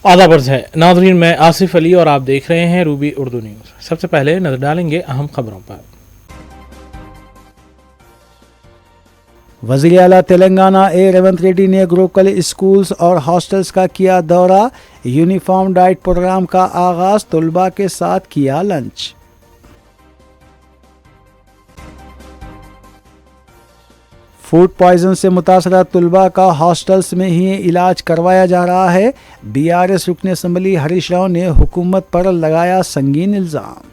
آداب عرض ہے ناظرین، میں آصف علی اور آپ دیکھ رہے ہیں روبی اردو نیوز۔ سب سے پہلے نظر ڈالیں گے اہم خبروں پر۔ وزیر اعلیٰ تلنگانہ ریونت ریڈی نے گروکل اسکولز اور ہاسٹلز کا کیا دورہ، یونیفارم ڈائٹ پروگرام کا آغاز، طلباء کے ساتھ کیا لنچ۔ فوڈ پوائزن سے متاثرہ طلباء کا ہاسٹلز میں ہی علاج کروایا جا رہا ہے، BRS رکن اسمبلی ہریش راؤ نے حکومت پر لگایا سنگین الزام۔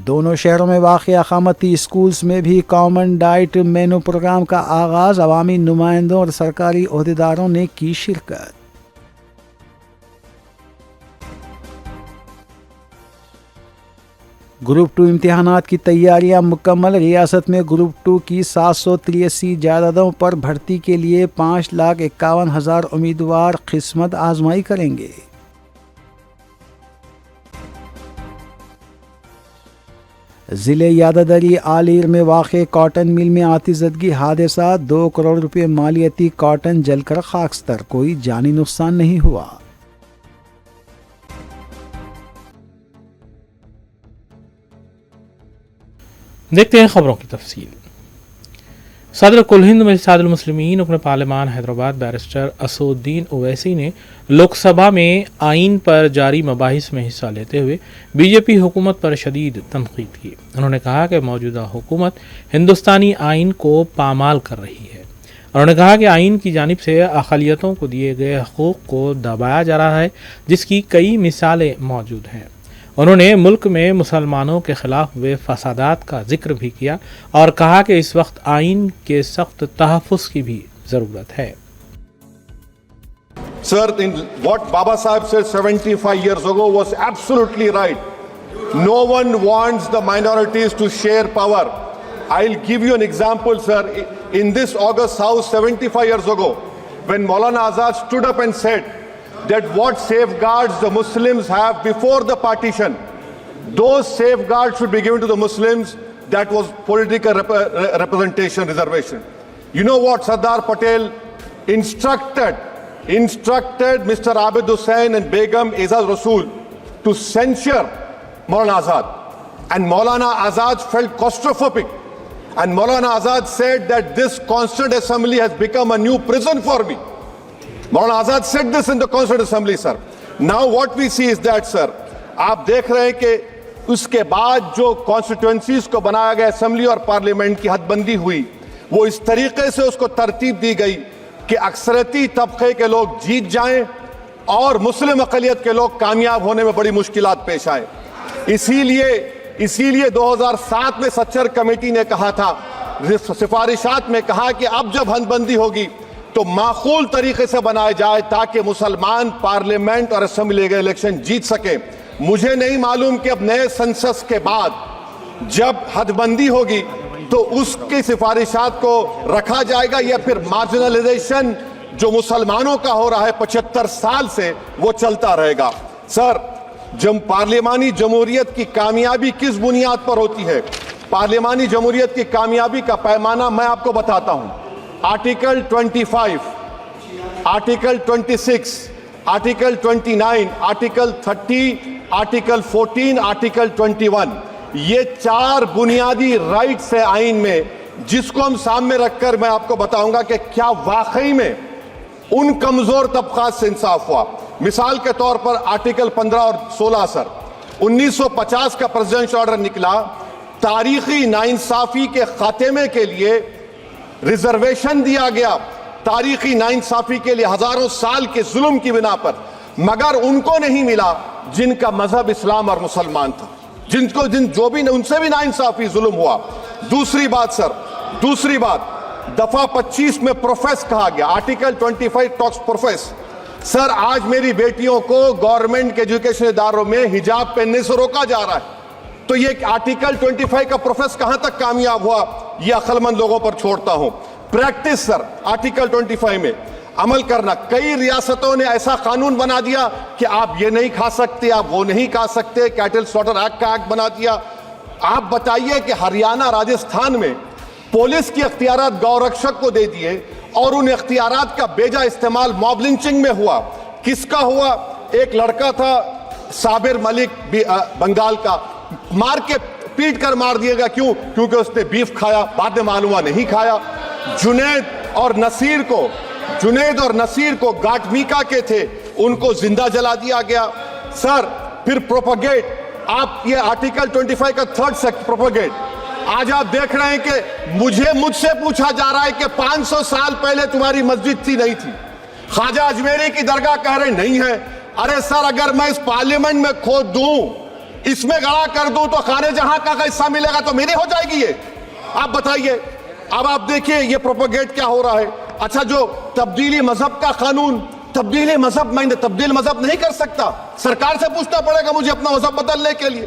دونوں شہروں میں واقع اقامتی اسکولز میں بھی کامن ڈائٹ مینو پروگرام کا آغاز، عوامی نمائندوں اور سرکاری عہدیداروں نے کی شرکت۔ گروپ 2 امتحانات کی تیاریاں مکمل، ریاست میں گروپ 2 کی 783 جائیدادوں پر بھرتی کے لیے 5,51,000 امیدوار قسمت آزمائی کریں گے۔ ضلع یادادری آلیر میں واقع کاٹن مل میں آتی زدگی حادثہ، 2 کروڑ روپے مالیتی کاٹن جل کر خاکستر، کوئی جانی نقصان نہیں ہوا۔ دیکھتے ہیں خبروں کی تفصیل۔ صدر کل ہند اتحاد المسلمین رکن پارلیمان حیدرآباد بیرسٹر اسد الدین اویسی نے لوک سبھا میں آئین پر جاری مباحث میں حصہ لیتے ہوئے BJP حکومت پر شدید تنقید کی۔ انہوں نے کہا کہ موجودہ حکومت ہندوستانی آئین کو پامال کر رہی ہے۔ انہوں نے کہا کہ آئین کی جانب سے اقلیتوں کو دیے گئے حقوق کو دبایا جا رہا ہے، جس کی کئی مثالیں موجود ہیں۔ انہوں نے ملک میں مسلمانوں کے خلاف ہوئے فسادات کا ذکر بھی کیا اور کہا کہ اس وقت آئین کے سخت تحفظ کی بھی ضرورت ہے۔ Sir, what Baba Sahib said 75 years ago was absolutely right. No one wants the minorities to share power. I'll give you an example, sir. In this August House 75 years ago, when Maulana Azad stood up and said that what safeguards the Muslims have before the partition, those safeguards should be given to the Muslims. That was political representation, reservation. You know what Sardar Patel instructed Mr. Abid Hussain and Begum Aizaz Rasool to censure Maulana Azad. And Maulana Azad felt claustrophobic. And Maulana Azad said that this Constituent Assembly has become a new prison for me. Maulana Azad said this in the Constituent Assembly, sir. Now what we see is that, sir, آپ دیکھ رہے ہیں کہ اس کے بعد جو کانسٹیٹوئنسیز کو بنایا گیا اسمبلی اور پارلیمنٹ کی حد بندی ہوئی، وہ اس طریقے سے اس کو ترتیب دی گئی کہ اکثریتی طبقے کے لوگ جیت جائیں اور مسلم اقلیت کے لوگ کامیاب ہونے میں بڑی مشکلات پیش آئیں۔ اسی لیے 2007 میں سچر کمیٹی نے کہا تھا، سفارشات میں کہا کہ اب جب حد بندی ہوگی تو معقول طریقے سے بنائے جائے تاکہ مسلمان پارلیمنٹ اور اسمبلی کے الیکشن جیت سکیں۔ مجھے نہیں معلوم کہ اب نئے سنسس کے بعد جب حد بندی ہوگی تو اس کی سفارشات کو رکھا جائے گا یا پھر مارجنلائزیشن جو مسلمانوں کا ہو رہا ہے 75 سال سے وہ چلتا رہے گا۔ سر، پارلیمانی جمہوریت کی کامیابی کس بنیاد پر ہوتی ہے؟ پارلیمانی جمہوریت کی کامیابی کا پیمانہ میں آپ کو بتاتا ہوں۔ Article 25، article 26، article 29، article 30، article 14، article 21، یہ 4 بنیادی رائٹس ہیں آئین میں، جس کو ہم سامنے رکھ کر میں آپ کو بتاؤں گا کہ کیا واقعی میں ان کمزور طبقات سے انصاف ہوا۔ مثال کے طور پر آرٹیکل 15 اور 16، سر، 1950 کا پریزیڈنشل آرڈر نکلا، تاریخی ناانصافی کے خاتمے کے لیے ریزرویشن دیا گیا، تاریخی ناانصافی کے لیے ہزاروں سال کے ظلم کی بنا پر، مگر ان کو نہیں ملا جن کا مذہب اسلام اور مسلمان تھا، ان سے بھی ناانصافی ظلم ہوا۔ دوسری بات سر، دفعہ 25 میں پروفیس کہا گیا، آرٹیکل 25 ٹاکس پروفیس۔ سر، آج میری بیٹیوں کو گورنمنٹ کے ایجوکیشن اداروں میں حجاب پہننے سے روکا جا رہا ہے، تو یہ آرٹیکل 25 کا پروفیس کہاں تک کامیاب ہوا، یہ عقل مند لوگوں پر چھوڑتا ہوں۔ پریکٹس سر، آرٹیکل 25 میں عمل کرنا، کئی ریاستوں نے ایسا قانون بنا دیا کہ آپ یہ نہیں کھا سکتے، آپ وہ نہیں کھا سکتے، کیٹل سلاٹر ایکٹ کا ایکٹ بنا دیا۔ آپ بتائیے کہ ہریانہ، راجستھان میں پولیس کی اختیارات گو رکشک کو دے دیے اور ان اختیارات کا بیجا استعمال موب لنچنگ میں ہوا. کس کا ہوا؟ ایک لڑکا تھا صابر ملک بنگال کا, مار کے پیٹ کر مار دیا گیا. کیوں؟ کیونکہ اس نے بیف کھایا, بعد میں معلوم ہوا نہیں کھایا. جنید اور نصیر کو گاٹمیکا کے تھے, ان کو زندہ جلا دیا گیا. سر پھر پروپیگیٹ, آپ یہ آرٹیکل 25 کا 3rd سیکٹ پروپیگیٹ. آج آپ دیکھ رہے ہیں کہ مجھ سے پوچھا جا رہا ہے کہ 500 سال پہلے تمہاری مسجد تھی نہیں تھی. خواجہ اجمیری کی درگاہ کہہ رہے نہیں ہے. ارے سر, اگر میں اس پارلیمنٹ میں کھود دوں, اس میں گڑا کر دوں, تو خانے جہاں کا حصہ ملے گا تو میری ہو جائے گی یہ. آپ بتائیے. اب آپ دیکھیے یہ پروپیگیٹ کیا ہو رہا ہے. اچھا, جو تبدیلی مذہب کا قانون, تبدیلی مذہب, میں تبدیل مذہب نہیں کر سکتا, سرکار سے پوچھنا پڑے گا مجھے اپنا مذہب بدلنے کے لیے.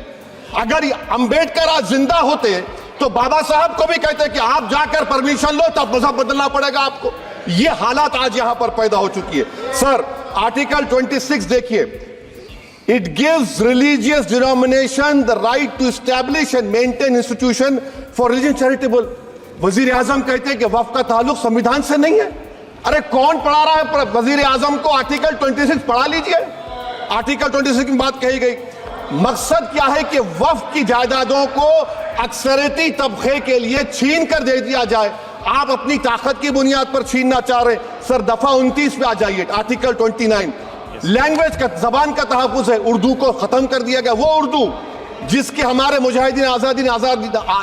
اگر امبیڈکر آج زندہ ہوتے تو بابا صاحب کو بھی کہتے کہ آپ جا کر پرمیشن لو, تب مذہب بدلنا پڑے گا آپ کو. یہ حالات آج یہاں پر پیدا ہو چکی ہے. سر آرٹیکل 26 دیکھیے, it gives religious denomination the right to establish and maintain institution for religion charitable. وزیر اعظم کہتے ہیں کہ وقف کا تعلق سمویدھان سے نہیں ہے. ارے کون پڑھا رہا ہے وزیر اعظم کو؟ آرٹیکل 26 پڑھا لیجئے. آرٹیکل 26 کی بات کہی گئی. مقصد کیا ہے کہ وقف کی جائیدادوں کو اکثریتی طبقے کے لیے چھین کر دے دیا جائے. آپ اپنی طاقت کی بنیاد پر چھیننا چاہ رہے ہیں. سر دفعہ 29 پہ آ جائیے, آرٹیکل 29. لینگویج کا, زبان کا تحفظ ہے. اردو کو ختم کر دیا گیا. وہ اردو جس کے ہمارے مجاہدین آزادی نے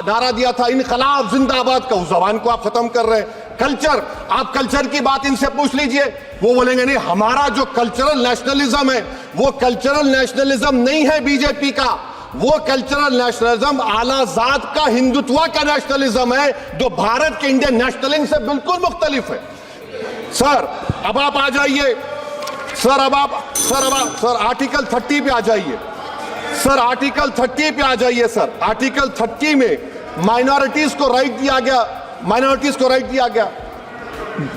نعرہ دیا تھا, انقلاب زندہ آباد کا, اس زبان کو آپ ختم کر رہے ہیں. کلچر, آپ کلچر کی بات ان سے پوچھ لیجئے, وہ بولیں گے نہیں, ہمارا جو کلچرل نیشنلزم ہے وہ کلچرل نیشنلزم نہیں ہے بی جے پی کا. وہ کلچرل نیشنلزم اعلیٰ ذات کا ہندوتوا کا نیشنلزم ہے, جو بھارت کے انڈین نیشنلزم سے بالکل مختلف ہے. سر اب آپ آ جائیے, سر آرٹیکل 30 پہ آ جائیے. سر آرٹیکل 30 پہ آ جائیے. سر آرٹیکل 30 میں مائنورٹیز کو رائٹ دیا گیا.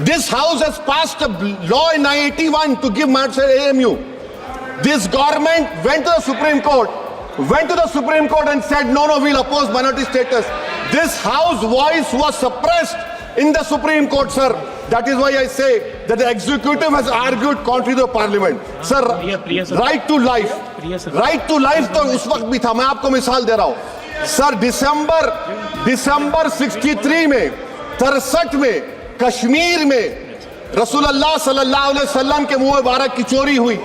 This house has passed a law in 1981 to give minorities AMU. This government went to the Supreme Court and said no, we'll oppose minority status. This house voice was suppressed in the Supreme Court, sir. That is why I say that the executive has argued contrary to the parliament. Sir, right to life. Right to life تو اس وقت بھی تھا. میں آپ کو مثال دے رہا ہوں. سر دسمبر 63 میں 63 میں کشمیر میں رسول اللہ صلی اللہ علیہ وسلم کے منہ مبارک کی چوری ہوئی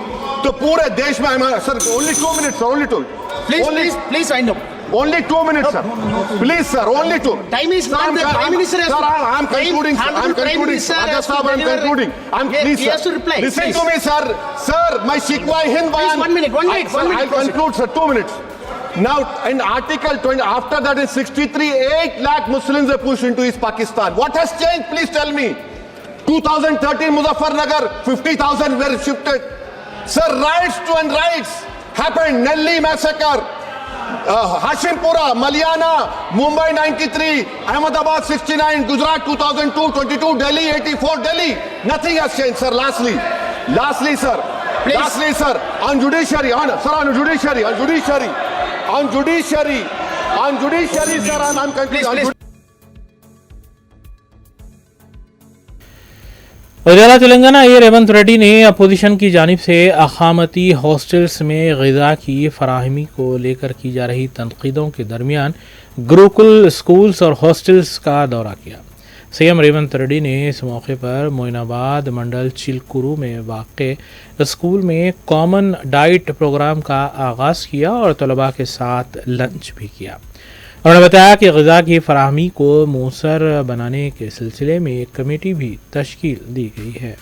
تو پورے دیش میں. سر only 2 minutes, sir, only 2. Please, I know. Only 2 minutes, sir. Please, sir, only 2. Time is not the Prime Minister. Sir, I'm concluding, sir. I'm concluding. I'm concluding. He has to reply. Listen to me, sir. Sir, my Shikwa Hind Bayan. Please, 1 minute. I'll conclude, sir. 2 minutes. Now, in Article 20, after that in 63, 8 lakh Muslims were pushed into East Pakistan. What has changed? Please tell me. 2013 Muzaffarnagar, 50,000 were shifted. Sir, riots to unrights happened. Nelli massacre. Hashimpura, Malyana, Mumbai 93, Ahmedabad 69, Gujarat 2002, 22, Delhi 84, Delhi. Nothing has changed, sir. Lastly, sir. Please. Lastly, sir. On judiciary, sir. On judiciary, sir. I'm concluding. Please. وزیر تلنگانہ ریونت ریڈی نے opposition کی جانب سے اقامتی hostels میں غذا کی فراہمی کو لے کر کی جا رہی تنقیدوں کے درمیان گروکل اسکولز اور ہاسٹلس کا دورہ کیا. سی ایم ریونت ریڈی نے اس موقع پر معین آباد منڈل چلکورو میں واقع اسکول میں کامن ڈائٹ پروگرام کا آغاز کیا اور طلباء کے ساتھ لنچ بھی کیا. انہوں نے بتایا کہ غذا کی فراہمی کو مؤثر بنانے کے سلسلے میں ایک کمیٹی بھی تشکیل دی گئی ہے.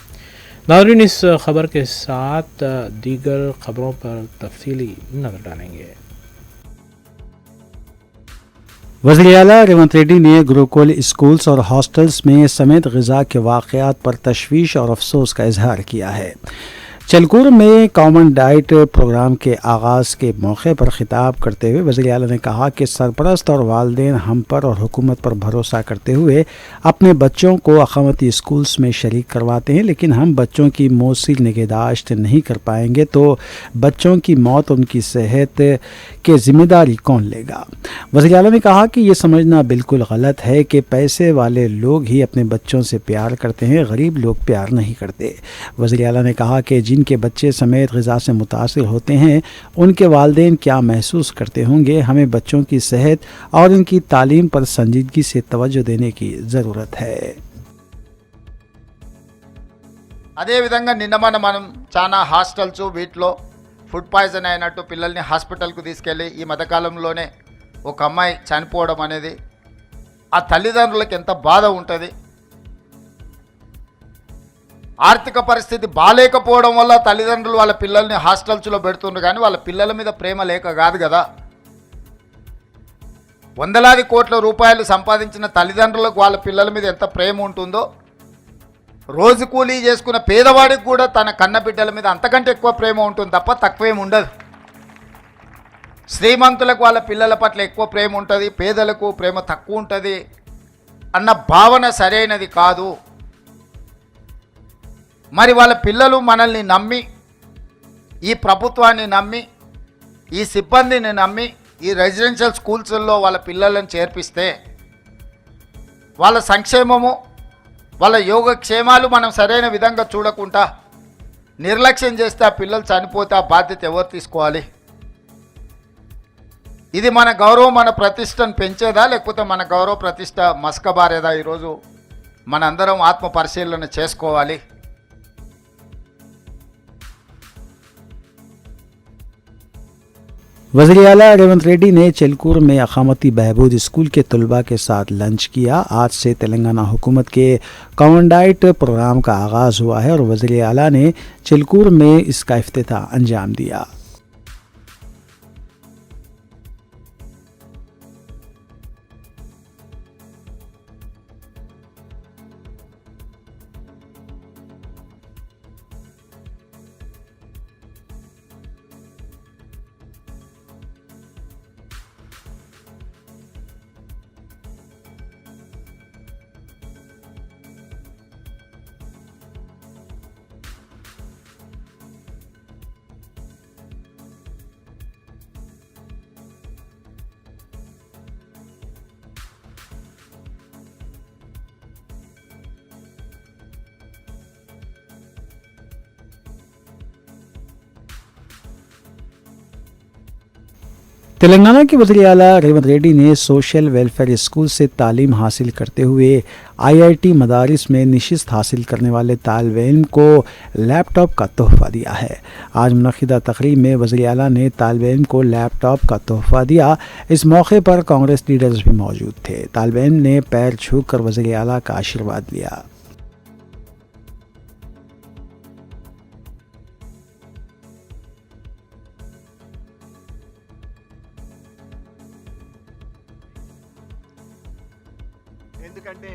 ناظرین اس خبر کے ساتھ دیگر خبروں پر تفصیلی نظر ڈالیں گے. وزیر اعلیٰ ریونت ریڈی نے گروکل اسکولز اور ہاسٹلز میں سمیت غذا کے واقعات پر تشویش اور افسوس کا اظہار کیا ہے. चलकूर में कॉमन डाइट प्रोग्राम के आगाज़ के मौके पर खिताब करते हुए वज़ीर आला ने कहा कि सरपरस्त और वालिदैन हम पर और हुकूमत पर भरोसा करते हुए अपने बच्चों को अक़ामती स्कूल्स में शरीक करवाते हैं, लेकिन हम बच्चों की मौसिर निगहदाश्त नहीं कर पाएंगे तो बच्चों की मौत, उनकी सेहत की ज़िम्मेदारी कौन लेगा। वज़ीर आला ने कहा कि ये समझना बिल्कुल गलत है कि पैसे वाले लोग ही अपने बच्चों से प्यार करते हैं, गरीब लोग प्यार नहीं करते। वज़ीर आला ने कहा कि जिनके बच्चे समेत ग़िज़ा से मुतासिर होते हैं उनके वालिदैन क्या महसूस करते होंगे। हमें बच्चों की सेहत और उनकी तालीम पर संजीदगी से तवज्जो देने की ज़रूरत है। అదేవిధంగా నిన్న మనం చాలా హాస్టల్స్ వీటిలో ఫుడ్ పాయిజన్ అయినట్టు పిల్లల్ని హాస్పిటల్కు తీసుకెళ్ళి ఈ మధ్యకాలంలోనే ఒక అమ్మాయి చనిపోవడం అనేది ఆ తల్లిదండ్రులకు ఎంత బాధ ఉంటుంది. ఆర్థిక పరిస్థితి బాలేకపోవడం వల్ల తల్లిదండ్రులు వాళ్ళ పిల్లల్ని హాస్టల్స్లో పెడుతుండ్రు, కానీ వాళ్ళ పిల్లల మీద ప్రేమ లేక కాదు కదా. వందలాది కోట్ల రూపాయలు సంపాదించిన తల్లిదండ్రులకు వాళ్ళ పిల్లల మీద ఎంత ప్రేమ ఉంటుందో, రోజు కూలీ చేసుకున్న పేదవాడికి కూడా తన కన్న బిడ్డల మీద అంతకంటే ఎక్కువ ప్రేమ ఉంటుంది తప్ప తక్కువేం ఉండదు. శ్రీమంతులకు వాళ్ళ పిల్లల పట్ల ఎక్కువ ప్రేమ ఉంటుంది, పేదలకు ప్రేమ తక్కువ ఉంటుంది అన్న భావన సరైనది కాదు. మరి వాళ్ళ పిల్లలు మనల్ని నమ్మి, ఈ ప్రభుత్వాన్ని నమ్మి, ఈ సిబ్బందిని నమ్మి ఈ రెసిడెన్షియల్ స్కూల్స్లో వాళ్ళ పిల్లలను చేర్పిస్తే వాళ్ళ సంక్షేమము, వాళ్ళ యోగక్షేమాలు మనం సరైన విధంగా చూడకుండా నిర్లక్ష్యం చేస్తే ఆ పిల్లలు చనిపోతే ఆ బాధ్యత ఎవరు తీసుకోవాలి? ఇది మన గౌరవం, మన ప్రతిష్టను పెంచేదా లేకపోతే మన గౌరవ ప్రతిష్ట మస్కబారేదా? ఈరోజు మనందరం ఆత్మ పరిశీలన చేసుకోవాలి. वज़ीर आला रेवंत रेड्डी ने चिलकूर में अक़ामती बहबूद स्कूल के तलबा के साथ लंच किया। आज से तेलंगाना हुकूमत के कॉमन डाइट प्रोग्राम का आगाज़ हुआ है और वज़ीर आला ने चिलकूर में इसका इफ्तिताह अंजाम दिया। तेलंगाना के वज़ीर आला रेवंत रेड्डी ने सोशल वेलफेयर स्कूल से तालीम हासिल करते हुए IIT मदारिस में नशिस्त हासिल करने वाले तालिब इल्म को लैपटॉप का तोहफ़ा दिया है। आज मुनक़िदा तक़रीब में वज़ीर आला ने तालिब इल्म को लैपटॉप का तोहफ़ा दिया। इस मौके पर कांग्रेस लीडर्स भी मौजूद थे। तालिब इल्म ने पैर छू कर वज़ीर आला का आशीर्वाद लिया। ఎందుకంటే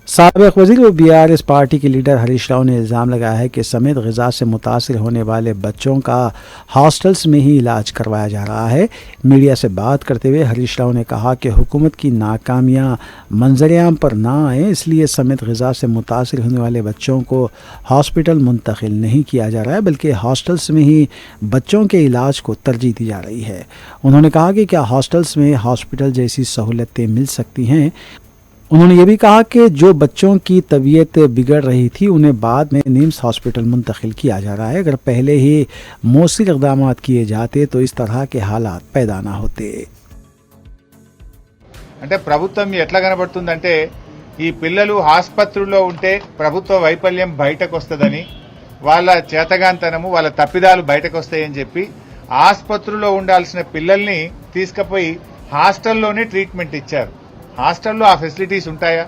साबिक़ वज़ीर व BRS पार्टी के लीडर हरीश राव ने इल्ज़ाम लगाया है कि समेत ग़िज़ा से मुतासिर होने वाले बच्चों का हॉस्टल्स में ही इलाज करवाया जा रहा है। मीडिया से बात करते हुए हरीश राव ने कहा कि हुकूमत की नाकामियाँ मंजरेआम पर ना आए, इसलिए समेत ग़िज़ा से मुतासिर होने वाले बच्चों को हॉस्पिटल मुंतकिल नहीं किया जा रहा है, बल्कि हॉस्टल्स में ही बच्चों के इलाज को तरजीह दी जा रही है। उन्होंने कहा कि क्या हॉस्टल्स में हॉस्पिटल जैसी सहूलतें मिल सकती हैं। उन्होंने ये भी कहा कि जो बच्चों की तबीयत बिगड़ रही थी उन्हें बाद में निम्स हॉस्पिटल मुंतकिल किया जा रहा है। अगर पहले ही मौसिर इक़दामात किए जाते तो इस तरह के हालात पैदा ना होते। అంటే ప్రభుత్వం ఎట్లా కనబడుతుందంటే ఈ పిల్లలు ఆసుపత్రుల్లో ఉంటే ప్రభుత్వ వైఫల్యం బయటకు వస్తుందని, వాళ్ళ చేతగాంతనము, వాళ్ళ తప్పిదాలు బయటకు వస్తాయని చెప్పి ఆసుపత్రుల్లో ఉండాల్సిన పిల్లల్ని తీసుకుపోయి హాస్టల్లోనే ట్రీట్మెంట్ ఇచ్చారు. హాస్టల్లో ఆ ఫెసిలిటీస్ ఉంటాయా?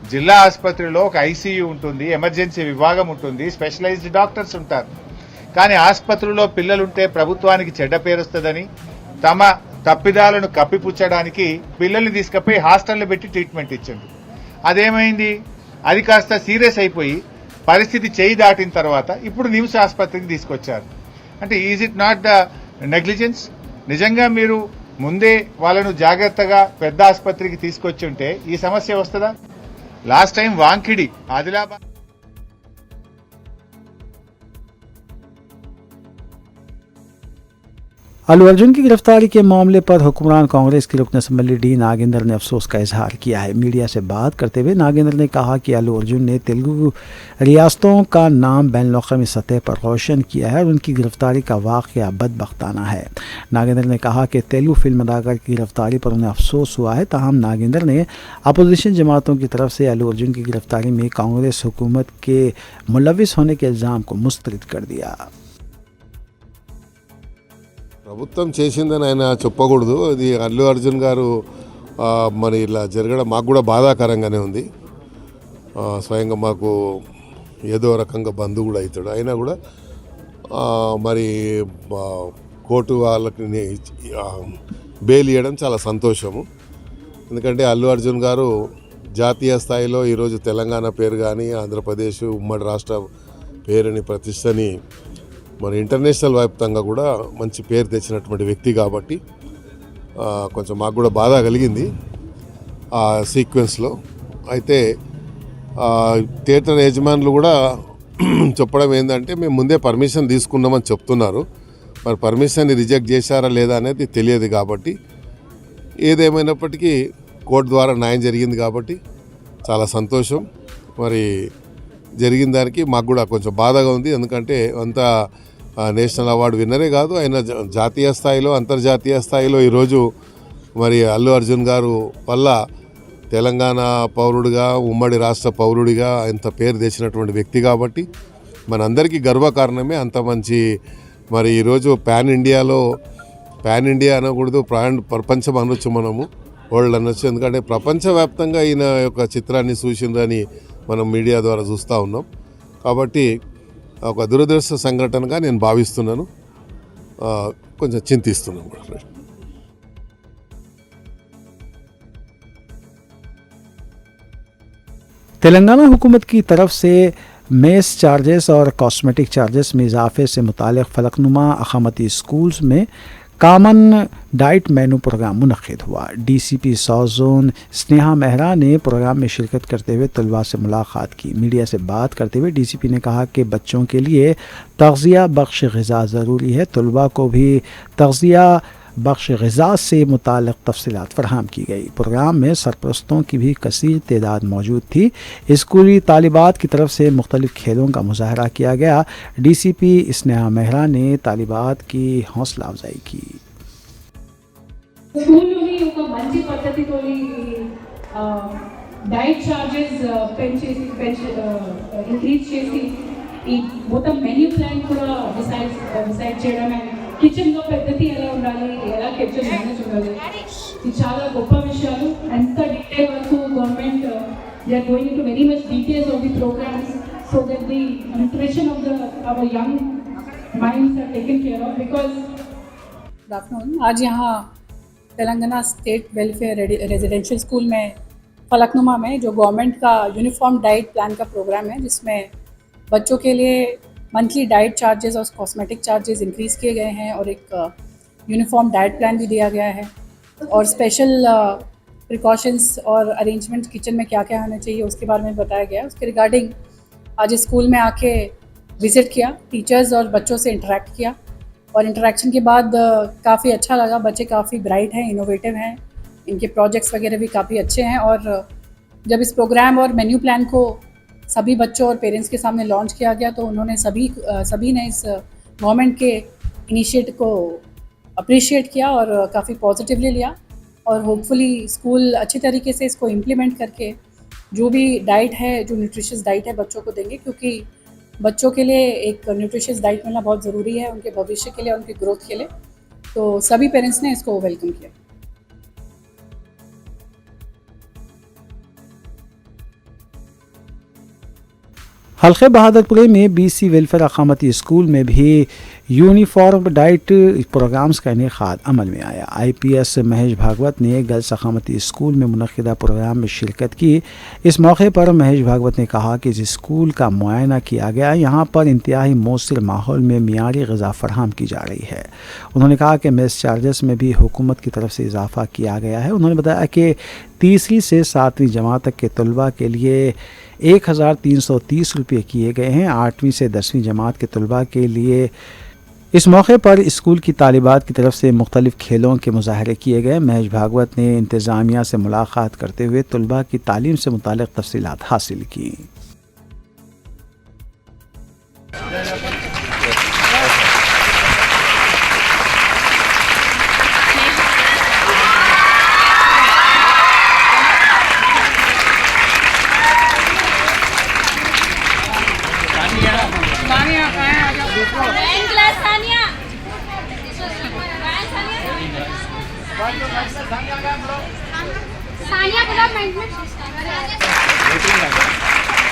జిల్లా ఆసుపత్రిలో ఒక ICU ఉంటుంది, ఎమర్జెన్సీ విభాగం ఉంటుంది, స్పెషలైజ్డ్ డాక్టర్స్ ఉంటారు. కానీ ఆసుపత్రిలో పిల్లలుంటే ప్రభుత్వానికి చెడ్డ పేరు వస్తుందని తమ తప్పిదాలను కప్పిపుచ్చడానికి పిల్లల్ని తీసుకుపోయి హాస్టల్లో పెట్టి ట్రీట్మెంట్ ఇచ్చింది. అదేమైంది? అది కాస్త సీరియస్ అయిపోయి పరిస్థితి చేయి దాటిన తర్వాత ఇప్పుడు నిమ్స్ ఆసుపత్రికి తీసుకొచ్చారు. అంటే is it not the negligence? నిజంగా మీరు ముందే వాళ్ళను జాగ్రత్తగా పెద్ద ఆసుపత్రికి తీసుకొచ్చి ఉంటే ఈ సమస్య వస్తుందా? లాస్ట్ టైం వాంకిడి, ఆదిలాబాద్ अल्लू अर्जुन की गिरफ्तारी के मामले पर हुक्मरान कांग्रेस की रुकन असम्बली डी नागेंद्र ने अफसोस का इजहार किया है. मीडिया से बात करते हुए नागेंद्र ने कहा कि अल्लू अर्जुन ने तेलुगु रियासतों का नाम बैन अवी सतह पर रोशन किया है और उनकी गिरफ्तारी का वाक़या बदबख्ताना है. नागेंद्र ने कहा कि तेलुगु फिल्म अदाकार की गिरफ्तारी पर उन्हें अफसोस हुआ है. ताहम नागेंद्र ने अपोजिशन जमातों की तरफ से अल्लू अर्जुन की गिरफ्तारी में कांग्रेस हुकूमत के मुलविस होने के इल्ज़ाम को मुस्तरद कर दिया. ప్రభుత్వం చేసిందని ఆయన చెప్పకూడదు. అది అల్లు అర్జున్ గారు మరి ఇలా జరగడం మాకు కూడా బాధాకరంగానే ఉంది. స్వయంగా మాకు ఏదో రకంగా బంధువు కూడా అవుతాడు. అయినా కూడా మరి కోర్టు వాళ్ళకి బెయిల్ ఇవ్వడం చాలా సంతోషము. ఎందుకంటే అల్లు అర్జున్ గారు జాతీయ స్థాయిలో ఈరోజు తెలంగాణ పేరు కానీ ఆంధ్రప్రదేశ్ ఉమ్మడి రాష్ట్ర పేరుని ప్రతిష్టని మరి ఇంటర్నేషనల్ వ్యాప్తంగా కూడా మంచి పేరు తెచ్చినటువంటి వ్యక్తి కాబట్టి కొంచెం మాకు కూడా బాధ కలిగింది ఆ సీక్వెన్స్లో. అయితే థియేటర్ యజమానులు కూడా చెప్పడం ఏంటంటే మేము ముందే పర్మిషన్ తీసుకున్నామని చెప్తున్నారు. మరి పర్మిషన్ రిజెక్ట్ చేశారా లేదా అనేది తెలియదు. కాబట్టి ఏదేమైనప్పటికీ కోర్టు ద్వారా న్యాయం జరిగింది కాబట్టి చాలా సంతోషం. మరి జరిగిన దానికి మాకు కూడా కొంచెం బాధగా ఉంది. ఎందుకంటే అంత నేషనల్ అవార్డు విన్నరే కాదు, ఆయన జాతీయ స్థాయిలో అంతర్జాతీయ స్థాయిలో ఈరోజు మరి అల్లు అర్జున్ గారు వల్ల తెలంగాణ పౌరుడిగా ఉమ్మడి రాష్ట్ర పౌరుడిగా ఎంత పేరు తెచ్చినటువంటి వ్యక్తి కాబట్టి మనందరికీ గర్వకారణమే. అంత మంచి మరి ఈరోజు పాన్ ఇండియా అనకూడదు, ప్రపంచం అనొచ్చు, మనము వరల్డ్ అనొచ్చు. ఎందుకంటే ప్రపంచవ్యాప్తంగా ఈయన యొక్క చిత్రాన్ని చూసిందని మనం మీడియా ద్వారా చూస్తూ ఉన్నాం. కాబట్టి ఒక దురదృష్ట సంఘటనగా నేను భావిస్తున్నాను, కొంచెం చింతిస్తున్నాను కూడా. तेलंगाना हुकूमत की तरफ से मेस चार्जेस और कॉस्मेटिक चार्जेस में इजाफे से मुतालिक फलकनुमा अखामती स्कूल्स में कामन डाइट मेनू प्रोग्राम मुनक्किद हुआ. DCP south zone Sneha Mehra ने प्रोग्राम में शिरकत करते हुए तलबा से मुलाकात की. मीडिया से बात करते हुए DCP ने कहा कि बच्चों के लिए तग़ज़िया बख्श ग़िज़ा ज़रूरी है. तलबा को भी तग़ज़िया बख्श ग़िज़ा से मुताल्लिक़ तफ़सीलात फ़राहम की गई. प्रोग्राम में सरपरस्तों की भी कसीर तादाद मौजूद थी. स्कूली तालिबात की तरफ से मुख्तलिफ़ खेलों का मुज़ाहरा किया गया. DCP स्नेहा मेहरा ने तालिबात की हौसला अफजाई की. స్కూల్లోని ఒక మంచి పద్ధతితో డైట్ చార్జెస్ ఇంక్రీజ్ చేసి ఈ మొత్తం మెన్యూ ప్లాన్ కూడా డిసైడ్ చేయడం, కిచెన్లో పద్ధతి ఎలా ఉండాలి, ఎలా కిచెన్ మేనేజ్ ఉండాలి, ఇది చాలా గొప్ప విషయాలు. ఎంత డీటెయిల్ వరకు government they are going into very much details of the programmes so that the nutrition of our young minds are taken care of because good afternoon. आज यहाँ Telangana state welfare residential school में फलकनुमा में जो government का uniform diet plan का programme है, जिसमें बच्चों के लिए मंथली डाइट चार्जेस और कॉस्मेटिक चार्जेस इंक्रीज़ किए गए हैं और एक यूनिफॉर्म डाइट प्लान भी दिया गया है और स्पेशल प्रिकॉशंस और अरेंजमेंट किचन में क्या क्या होना चाहिए उसके बारे में बताया गया. उसके रिगार्डिंग आज स्कूल में आके विज़िट किया, टीचर्स और बच्चों से इंटरेक्ट किया और इंटरेक्शन के बाद काफ़ी अच्छा लगा. बच्चे काफ़ी ब्राइट हैं, इनोवेटिव हैं, इनके प्रोजेक्ट्स वगैरह भी काफ़ी अच्छे हैं. और जब इस प्रोग्राम और मेन्यू प्लान को सभी बच्चों और पेरेंट्स के सामने लॉन्च किया गया तो उन्होंने सभी ने इस गवर्नमेंट के इनिशिएटिव को अप्रिशिएट किया और काफ़ी पॉजिटिवली लिया और होपफुली स्कूल अच्छी तरीके से इसको इम्प्लीमेंट करके जो भी डाइट है, जो न्यूट्रिशियस डाइट है बच्चों को देंगे, क्योंकि बच्चों के लिए एक न्यूट्रिशियस डाइट मिलना बहुत ज़रूरी है उनके भविष्य के लिए, उनकी ग्रोथ के लिए. तो सभी पेरेंट्स ने इसको वेलकम किया. हल्के बहादुरपुरे में BC वेलफेयर अकामती स्कूल में भी यूनिफॉर्म डाइट प्रोग्राम्स का इनेकाद अमल में आया। IPS महेश भागवत ने गर्ल्स सखामती स्कूल में मुनक़िदा प्रोग्राम में शिरकत की। इस मौके पर महेश भागवत ने कहा कि इस स्कूल का मुआयना किया गया, यहाँ पर इंतहाई मौसर माहौल में मियारी ग़िज़ा फराहम की जा रही है। उन्होंने कहा कि मेस चार्जेस में भी हुकूमत की तरफ से इजाफ़ा किया गया है। उन्होंने बताया कि तीसरी से 7वीं जमात तक के तलबा के लिए 1330 रुपये किए गए हैं। 8वीं से 10वीं जमात के तलबा के लिए इस मौके पर स्कूल की तालिबात की तरफ से मुख्तलिफ खेलों के मुजाहरे किए गए। महेश भागवत ने इंतज़ामिया से मुलाकात करते हुए तलबा की तालीम से मुतालिक तफसीलात हासिल की।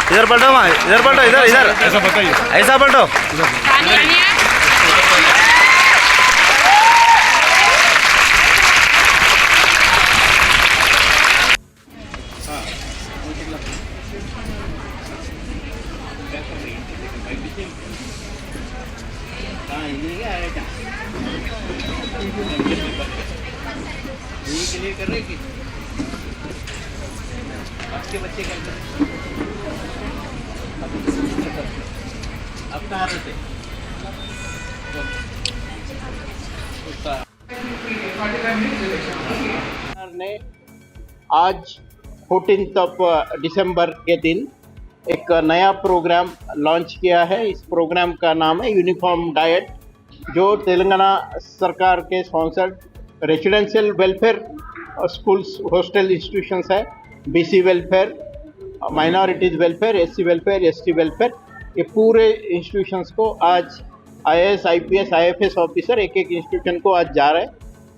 इधर पलटो माँ, इधर पलटो, इधर इधर ऐसा बताइए, ऐसा पलटो। आपके बच्चे क्या अब कहाँ रहते? ने आज 14 दिसंबर के दिन एक नया प्रोग्राम लॉन्च किया है। इस प्रोग्राम का नाम है यूनिफॉर्म डाइट, जो तेलंगाना सरकार के sponsored residential welfare schools, hostel institutions है, BC welfare, minorities welfare, SC welfare, ST welfare, ये पूरे इंस्टीट्यूशंस को आज IAS, IPS, IFS ऑफिसर एक एक इंस्टीट्यूशन को आज जा रहे हैं।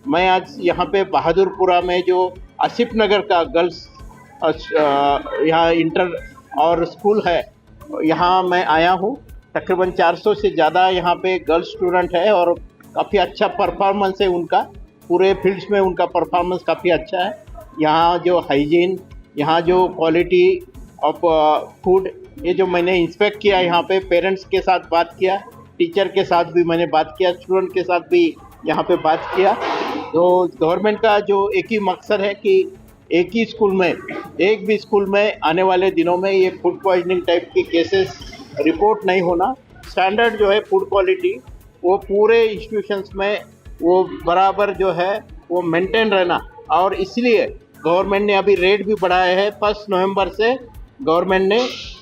मैं आज यहाँ पे बहादुरपुरा में जो आसिफ नगर का गर्ल्स यहाँ इंटर और स्कूल है, यहाँ मैं आया हूँ। तकरीबन 400 से ज़्यादा यहाँ पे गर्ल्स स्टूडेंट है और काफ़ी अच्छा परफॉर्मेंस है उनका, पूरे फील्ड्स में उनका परफॉर्मेंस काफ़ी अच्छा है। यहाँ जो हाइजीन, यहाँ जो क्वालिटी ऑफ फूड, ये जो मैंने इंस्पेक्ट किया, यहाँ पे पेरेंट्स के साथ बात किया, टीचर के साथ भी मैंने बात किया, स्टूडेंट के साथ भी यहाँ पे बात किया। तो गवर्नमेंट का जो एक ही मकसद है कि एक ही स्कूल में, एक भी स्कूल में आने वाले दिनों में ये फूड पॉइजनिंग टाइप की केसेस रिपोर्ट नहीं होना। स्टैंडर्ड जो है फूड क्वालिटी वो पूरे इंस्टीट्यूशंस में वो बराबर जो है वो मेंटेन रहना, और इसलिए गवर्नमेंट ने अभी रेट भी बढ़ाए हैं। 1 नवंबर से गवर्नमेंट ने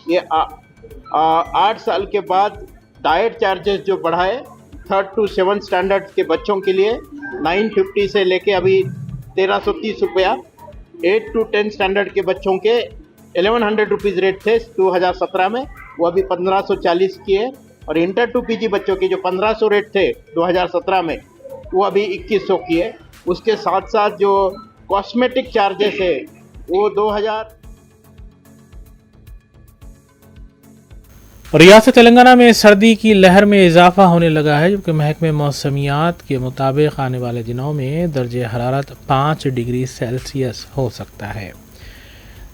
ये 8 साल के बाद डाइट चार्जेस जो बढ़ाए 3rd to 7th स्टैंडर्ड के बच्चों के लिए 950 से लेके अभी 1330 रुपया, 8 to 10 स्टैंडर्ड के बच्चों के 1100 रुपीज़ रेट थे 2017 में, वो अभी 1540 किए, और इंटर टू PG बच्चों के जो 1500 रेट थे 2017 में, वो अभी 2100 किए। उसके साथ साथ जो कॉस्मेटिक चार्जेस है वो 2000। रियासत तेलंगाना में सर्दी की लहर में इजाफा होने लगा है, जबकि महकमे मौसमियात के मुताबिक आने वाले दिनों में दर्जे हरारत 5 डिग्री सेल्सियस हो सकता है।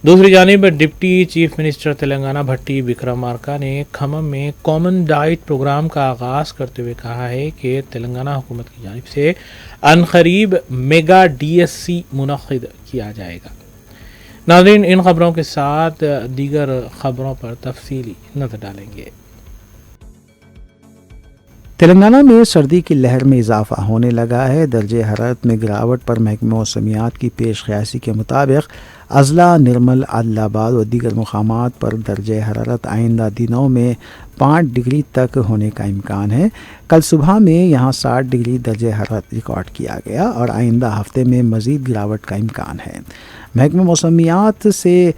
दूसरी जानिब डिप्टी चीफ मिनिस्टर तेलंगाना भट्टी विक्रमार्का ने खम्मम में कॉमन डाइट प्रोग्राम का आगाज़ करते हुए कहा है कि तेलंगाना हुकूमत की जानिब से अनकरीब मेगा DSC मुनक़िद किया जाएगा। नाज़रीन, इन ख़बरों के साथ दीगर ख़बरों पर तफसीली नज़र डालेंगे। तेलंगाना में सर्दी की लहर में इजाफा होने लगा है। दर्जे हरारत में गिरावट पर महकमे मौसमियात की पेश क़यासी के मुताबिक अजला, निर्मल, आदिलाबाद और दीगर मुकामात पर दर्जे हरारत आइंदा दिनों में 5 डिग्री तक होने का इम्कान है। कल सुबह में यहाँ 60 डिग्री दर्जे हरारत रिकॉर्ड किया गया और आइंदा हफ्ते में मज़ीद गिरावट का इम्कान है। महकमे मौसमियात से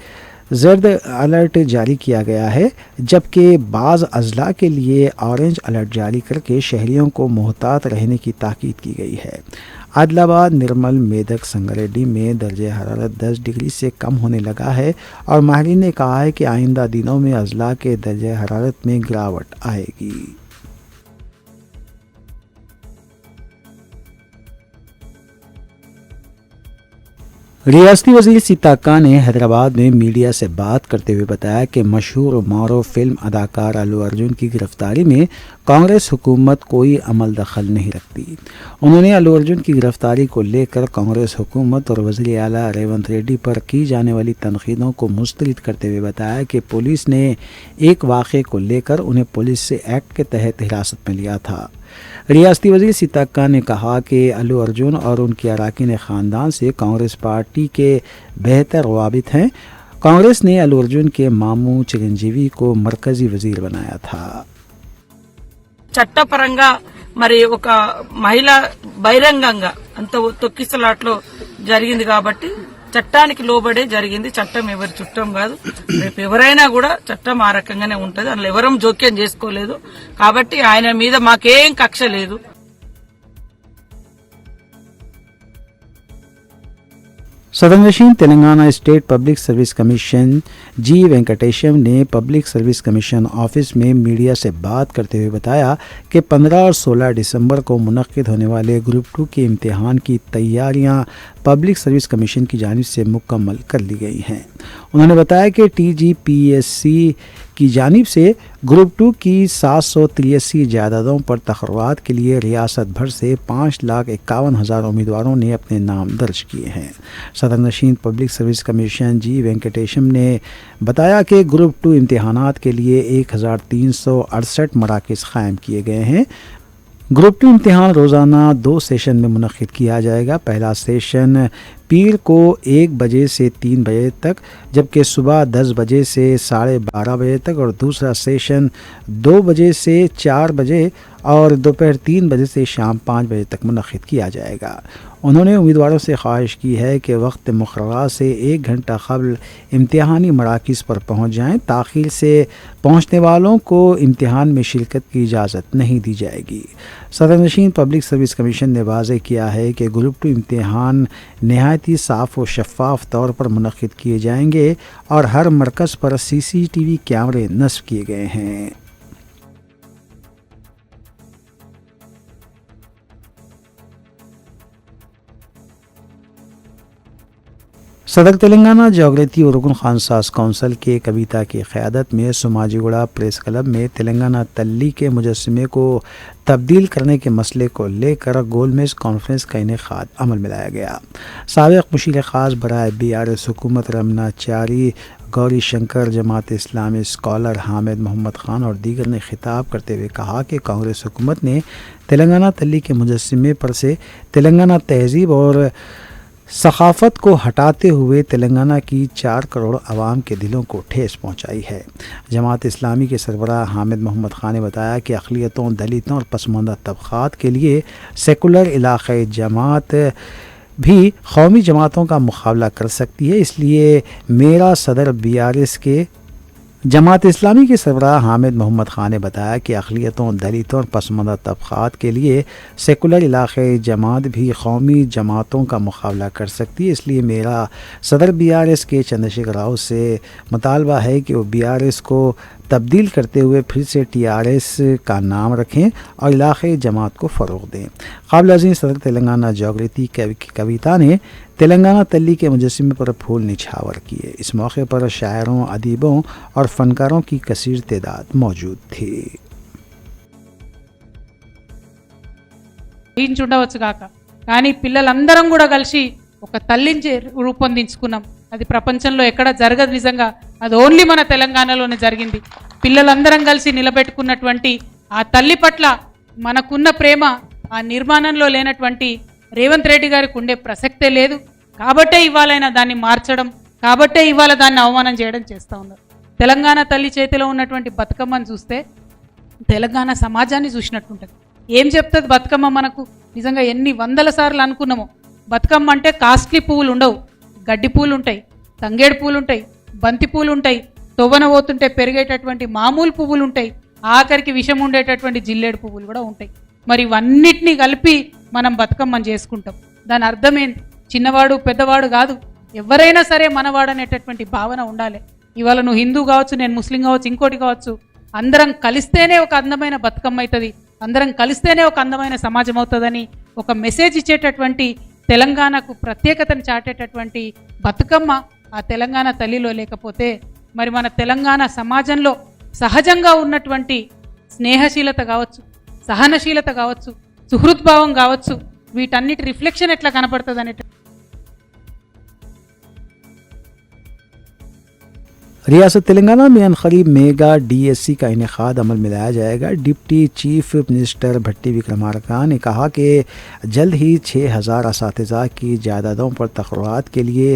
ज़र्द अलर्ट जारी किया गया है, जबकि बाज़ अजला के लिए ऑरेंज अलर्ट जारी करके शहरियों को मोहतात रहने की ताकीद की गई है। आदिलाबाद, निर्मल, मेदक, संगारेड्डी में दर्जे हरारत 10 डिग्री से कम होने लगा है और माहिरीन ने कहा है कि आइंदा दिनों में अजला के दर्जे हरारत में गिरावट आएगी। रियासती वजीर सीताक्का ने हैदराबाद में मीडिया से बात करते हुए बताया कि मशहूर मारो फिल्म अदाकार अल्लू अर्जुन की गिरफ्तारी में कांग्रेस हुकूमत कोई अमल दखल नहीं रखती। उन्होंने अल्लू अर्जुन की गिरफ्तारी को लेकर कांग्रेस हुकूमत और वज़ीर आला रेवंत रेड्डी पर की जाने वाली तनकीदों को मुस्तरद करते हुए बताया कि पुलिस ने एक वाक़े को लेकर उन्हें पुलिस से एक्ट के तहत हिरासत में लिया था। रियासती वज़ीर सीताक्का ने कहा कि अल्लू अर्जुन और उनके अरकान ख़ानदान से कांग्रेस पार्टी के बेहतर रवाबित हैं। कांग्रेस ने अल्लू अर्जुन के मामू चिरंजीवी को मरकजी वज़ीर बनाया था। చట్టపరంగా మరి ఒక మహిళ బహిరంగంగా అంత తొక్కిసలాట్లో జరిగింది కాబట్టి చట్టానికి లోబడే జరిగింది. చట్టం ఎవరి చుట్టం కాదు. రేపు ఎవరైనా కూడా చట్టం ఆ రకంగానే ఉంటది. అందులో ఎవరం జోక్యం చేసుకోలేదు. కాబట్టి ఆయన మీద మాకేం కక్ష లేదు. सदनशीन Telangana state public service commission G Venkatesham ने पब्लिक सर्विस कमीशन ऑफिस में मीडिया से बात करते हुए बताया कि 15 और 16 दिसंबर को मुनक्किद होने वाले ग्रुप 2 के इम्तिहान की तैयारियां पब्लिक सर्विस कमीशन की जानिब से मुकम्मल कर ली गई हैं। उन्होंने बताया कि TGPSC की जानिब से ग्रुप 2 की 783 जायदादों पर तकर्रात के लिए रियासत भर से 5,51,000 उम्मीदवारों ने अपने नाम दर्ज किए हैं। सदरनशीन public service commission G Venkatesham ने बताया कि ग्रुप 2 इम्तिहानात के लिए 1,368 मराकज़ कायम किए गए हैं। ग्रुप 2 इम्तिहान रोज़ाना 2 सेशन में मुनक्किद किया जाएगा। पहला सेशन पीर को 1 बजे से 3 बजे तक, जबकि सुबह 10 बजे से 12:30 बजे तक, और दूसरा सेशन 2 बजे से 4 बजे और दोपहर 3 बजे से शाम 5 बजे तक मुनक्किद किया जाएगा। उन्होंने उम्मीदवारों से ख्वाहिश की है कि वक्त मुक़र्रर से 1 घंटा क़ब्ल इम्तिहानी मराकिज़ पर पहुँच जाएँ। ताख़ीर से पहुँचने वालों को इम्तिहान में शिरकत की इजाज़त नहीं दी जाएगी। सदरनशीन पब्लिक सर्विस कमीशन ने वाज़ेह किया है कि ग्रुप 2 इम्तिहान नहायत ही साफ़ व शफ़ाफ़ तौर पर मुनक्किद किए जाएंगे और हर मरकज़ पर CCTV कैमरे नस्ब किए गए हैं। सदर तेलंगाना जोग्राफी और रुकन खानसास काउंसिल के कविता की क़यादत में सोमाजीगुड़ा प्रेस क्लब में तेलंगाना तल्ली के मुजस्समे को तब्दील करने के मसले को लेकर गोलमेज कॉन्फ्रेंस का इनेकाद अमल में लाया गया। साबिक़ मुशीर ख़ास बराए BRS हुकूमत रमना चारी, गौरी शंकर, जमात इस्लामी स्कॉलर हामिद मोहम्मद ख़ान और दीगर ने खिताब करते हुए कहा कि कांग्रेस हुकूमत ने तेलंगाना तल्ली के मुजस्समे पर से तेलंगाना तहज़ीब और सखाफ़त को हटाते हुए तेलंगाना की 4 करोड़ आवाम के दिलों को ठेस पहुंचाई है। जमात इस्लामी के सरबराह हामिद मोहम्मद ख़ान ने बताया कि अक़लियतों, दलितों और पसमानदा तबक़ात के लिए सेकुलर इलाक़ाई जमात भी कौमी जमातों का मुकाबला कर सकती है। इसलिए मेरा सदर BRS के जमात इस्लामी के सरबराह हामिद मोहम्मद ख़ान ने बताया कि अक़लियतों, दलितों और पसमानदा तबक़ात के लिए सेकुलर इलाक़ाई जमात भी कौमी जमातों का मुकाबला कर सकती है। इसलिए मेरा सदर BRS के चंद्रशेखर राव से मुतालबा है कि वो BRS को तब्दील करते हुए फिर से TRS का नाम रखें और इलाक़ाई जमात को फ़रोग़ दें। क़ाबिल अज़ीम सदर तेलंगाना जोग्राफी की कविता ने तेलंगाना तल्ली के मुजस्समे पर फूल निछावर किए। इस मौके पर शायरों, अदीबों और फ़नकारों की कसीर तादाद मौजूद थी। ఉండవచ్చు కాక కానీ పిల్లలందరం కూడా కలిసి ఒక తల్లిని రూపొందించుకున్నాం. అది ప్రపంచంలో ఎక్కడ జరగదు. నిజంగా అది ఓన్లీ మన తెలంగాణలోనే జరిగింది. పిల్లలందరం కలిసి నిలబెట్టుకున్నటువంటి ఆ తల్లి పట్ల మనకున్న ప్రేమ ఆ నిర్మాణంలో లేనటువంటి రేవంత్ రెడ్డి గారికి ఉండే ప్రసక్తే లేదు. కాబట్టే ఇవాళైనా దాన్ని మార్చడం, కాబట్టే ఇవాళ దాన్ని అవమానం చేయడం చేస్తూ ఉన్నారు. తెలంగాణ తల్లి చేతిలో ఉన్నటువంటి బతుకమ్మను చూస్తే తెలంగాణ సమాజాన్ని చూసినట్టుంటుంది. ఏం చెప్తుంది బతుకమ్మ మనకు? నిజంగా ఎన్ని వందల సార్లు అనుకున్నామో బతుకమ్మ అంటే కాస్ట్లీ పువ్వులు ఉండవు, గడ్డి పూలు ఉంటాయి, తంగేడు పూలు ఉంటాయి, బంతి పూలు ఉంటాయి, తొవ్వన పోతుంటే పెరిగేటటువంటి మామూలు పువ్వులు ఉంటాయి, ఆఖరికి విషం ఉండేటటువంటి జిల్లేడు పువ్వులు కూడా ఉంటాయి. మరి ఇవన్నిటినీ కలిపి మనం బతుకమ్మని చేసుకుంటాం. దాని అర్థం ఏంటి? చిన్నవాడు పెద్దవాడు కాదు, ఎవరైనా సరే మనవాడు అనేటటువంటి భావన ఉండాలి. ఇవాళ నువ్వు హిందూ కావచ్చు, నేను ముస్లిం కావచ్చు, ఇంకోటి కావచ్చు, అందరం కలిస్తేనే ఒక అందమైన బతుకమ్మ అవుతుంది, అందరం కలిస్తేనే ఒక అందమైన సమాజం అవుతుందని ఒక మెసేజ్ ఇచ్చేటటువంటి తెలంగాణకు ప్రత్యేకతను చాటేటటువంటి బతుకమ్మ ఆ తెలంగాణ తల్లిలో లేకపోతే మరి మన తెలంగాణ సమాజంలో సహజంగా ఉన్నటువంటి స్నేహశీలత కావచ్చు, సహనశీలత కావచ్చు, సుహృద్భావం కావచ్చు, వీటన్నిటి రిఫ్లెక్షన్ ఎట్లా కనపడుతుంది అనే रियासत तेलंगाना में अनकरीब मेगा DSC का इनेकाद अमल में लाया जाएगा। डिप्टी चीफ मिनिस्टर भट्टी विक्रमार्का ने कहा कि जल्द ही 6000 असातिज़ा की जायदादों पर तकर्रात के लिए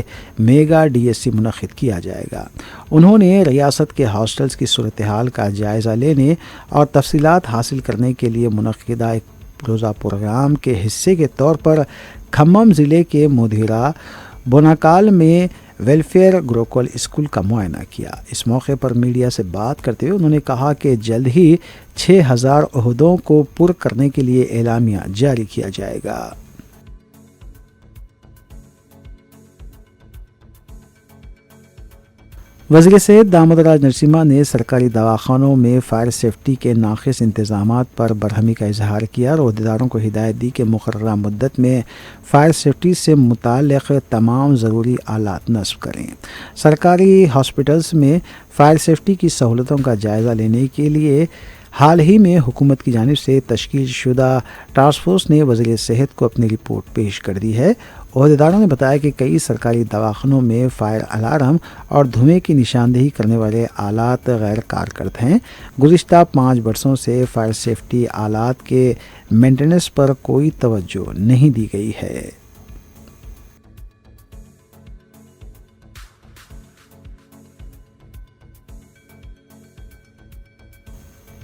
मेगा DSC मुनक़्क़िद किया जाएगा। उन्होंने रियासत के हॉस्टल्स की सूरत हाल का जायज़ा लेने और तफसीलात हासिल करने के लिए मुनक़्क़िदा एक रोज़ा प्रोग्राम के हिस्से के तौर पर खम्मम ज़िले के मुधीरा बोनाकाल में वेलफेयर गुरुकुल स्कूल का मुआयना किया। इस मौके पर मीडिया से बात करते हुए उन्होंने कहा कि जल्द ही 6000 ओहदों को पुर करने के लिए एलामिया जारी किया जाएगा। वज़ीर सेहत दामोदर नरसिम्हा ने सरकारी दवाखानों में फायर सेफ्टी के नाक़िस इंतज़ामात पर बरहमी का इजहार किया और अहदेदारों को हिदायत दी कि मुकर्ररा मुद्दत में फायर सेफ्टी से मुताल्लिक़ तमाम ज़रूरी आलात नस्ब करें। सरकारी हॉस्पिटल्स में फायर सेफ्टी की सहूलतों का जायज़ा लेने के लिए हाल ही में हुकूमत की जानिब से तश्कील शुदा टास्क फोर्स ने वज़ीर सेहत को अपनी रिपोर्ट पेश कर दी है। अहदेदारों ने बताया कि कई सरकारी दवाखानों में फायर अलार्म और धुएं की निशानदेही करने वाले आलात गैर कारगर हैं। गुज़िश्ता 5 बरसों से फायर सेफ्टी आलात के मेंटेनेंस पर कोई तवज्जो नहीं दी गई है।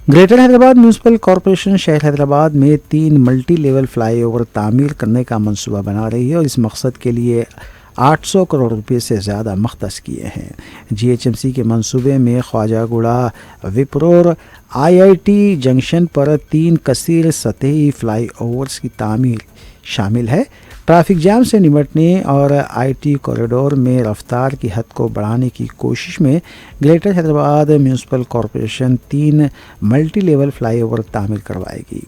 ग्रेटर हैदराबाद म्यूनसिपल कॉरपोरेशन शहर हैदराबाद में 3 मल्टी लेवल फ्लाईओवर तामीर करने का मंसूबा बना रही है और इस मकसद के लिए 800 करोड़ रुपए से ज़्यादा मख्तस किए हैं। GHMC के मंसूबे में ख्वाजागुड़ा विप्रोर IIT जंक्शन पर 3 कसीर सतही फ्लाईओवर्स की तामीर शामिल है। ट्रैफिक जाम से निपटने और IT कॉरिडोर में रफ्तार की हद को बढ़ाने की कोशिश में greater Hyderabad municipal corporation 3 multi level flyover तामीर करवाएगी।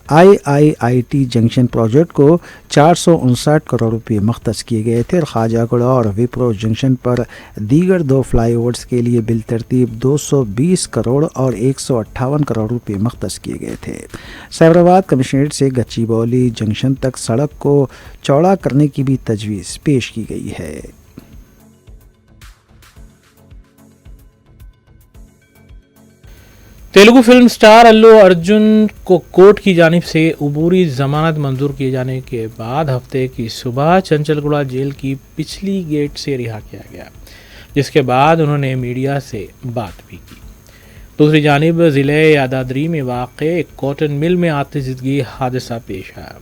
IIT जंक्शन प्रोजेक्ट को 459 करोड़ रुपये मख्तस किए गए थे और ख्वाजागुड़ा और विप्रो जंक्शन पर दीगर 2 फ्लाईओवर्स के लिए बिल तरतीब 220 करोड़ और 158 करोड़ रुपये मख्तस किए गए थे। साइबराबाद कमिश्नरेट से गच्चीबौली जंक्शन तक सड़क को चौड़ा करने की भी तजवीज़ पेश की गई है। तेलुगु फिल्म स्टार अल्लू अर्जुन को कोर्ट की जानिब से अबूरी जमानत मंजूर किए जाने के बाद हफ्ते की सुबह चंचलगुड़ा जेल की पिछली गेट से रिहा किया गया, जिसके बाद उन्होंने मीडिया से बात भी की। दूसरी जानिब ज़िले यादाद्री में वाक़े एक कॉटन मिल में आतिशबाजी हादसा पेश आया।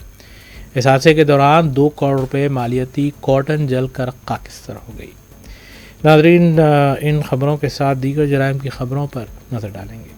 इस हादसे के दौरान 2 करोड़ रुपये मालियती कॉटन जलकर खाकिस्तर हो गई। नाज़रीन, इन खबरों के साथ दीगर जराइम की खबरों पर नज़र डालेंगे।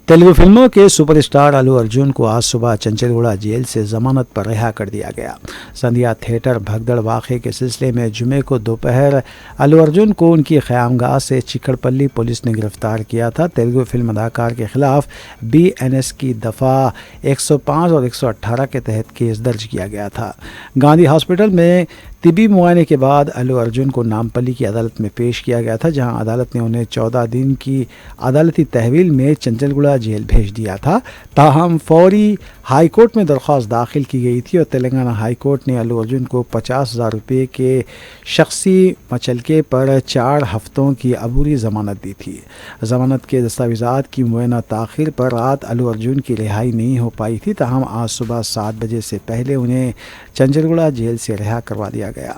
तेलुगु फिल्मों के सुपरस्टार अल्लू अर्जुन को आज सुबह चंचलगुड़ा जेल से जमानत पर रिहा कर दिया गया। संध्या थिएटर भगदड़ वाक़े के सिलसिले में जुमे को दोपहर अल्लू अर्जुन को उनकी क़यामगाह से चिकड़पल्ली पुलिस ने गिरफ्तार किया था। तेलुगु फिल्म अदाकार के खिलाफ BNS की दफ़ा 105 और 118 के तहत केस दर्ज किया गया था। गांधी हॉस्पिटल में तिबी मुआयने के बाद अल्लू अर्जुन को नामपल्ली की अदालत में पेश किया गया था, जहां अदालत ने उन्हें 14 दिन की अदालती तहवील में चंचलगुड़ा जेल भेज दिया था। ताहम फौरी हाई कोर्ट में दरख्वास्त दाखिल की गई थी और तेलंगाना हाई कोर्ट ने अल्लू अर्जुन को 50,000 रुपये के शख्सी मचलके पर 4 हफ्तों की अबूरी ज़मानत दी थी। ज़मानत के दस्तावेज़ात की मुआयना ताख़ीर पर रात अल्लू अर्जुन की रिहाई नहीं हो पाई थी। ताहम आज सुबह 7 बजे से पहले उन्हें चंचलगुड़ा जेल से रिहा करवा दिया गया।